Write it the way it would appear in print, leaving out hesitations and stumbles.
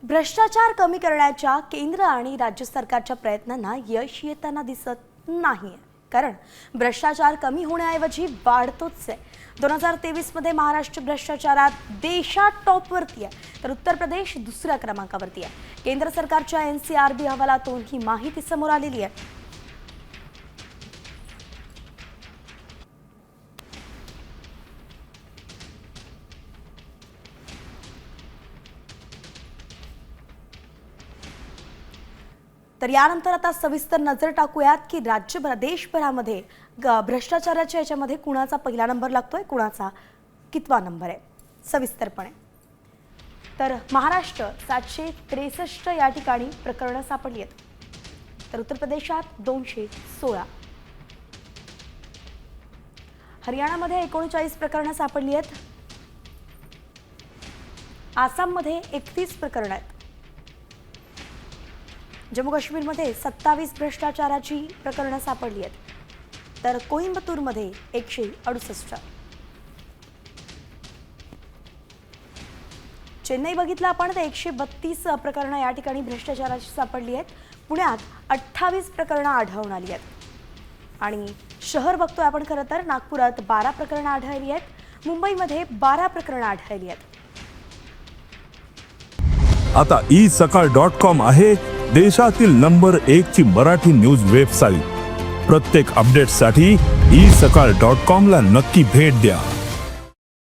भ्रष्टाचार कमी करण्याच्या केंद्र आणि राज्य सरकारच्या प्रयत्नांना यश येताना दिसत नाहीये, कारण भ्रष्टाचार कमी होण्याऐवजी वाढतोच आहे। 2023 मध्ये महाराष्ट्र भ्रष्टाचारात देशात टॉपवरती आहे, तर उत्तर प्रदेश दुसऱ्या क्रमांकावरती आहे। केंद्र सरकारच्या एनसीआरबी अहवालातून ही माहिती समोर आलेली आहे। तर यानंतर आता सविस्तर नजर टाकूयात की राज्यभर देशभरामध्ये भ्रष्टाचाराच्या याच्यामध्ये कुणाचा पहिला नंबर लागतोय, कुणाचा कितवा नंबर आहे सविस्तरपणे। तर महाराष्ट्र 763 या ठिकाणी प्रकरणं सापडली आहेत, तर उत्तर प्रदेशात 216, हरियाणामध्ये 39 प्रकरणं सापडली आहेत, आसाममध्ये 31 प्रकरणं आहेत, जम्मू काश्मीरमध्ये 27 भ्रष्टाचाराची प्रकरणं सापडली आहेत, तर कोइंबतूरमध्ये 168, चेन्नई बघितलं आपण तर 132 प्रकरणं या ठिकाणी भ्रष्टाचाराची सापडली आहेत, पुण्यात 28 प्रकरणं आढळून आली आहेत आणि शहर बघतोय आपण खरं तर नागपुरात 12 प्रकरणं आढळली आहेत, मुंबईमध्ये 12 प्रकरणं आढळली आहेत। आता isakal.com आहे देशातील नंबर 1 ची मराठी न्यूज वेबसाईट। प्रत्येक अपडेटसाठी isakal.com ला नक्की भेट द्या।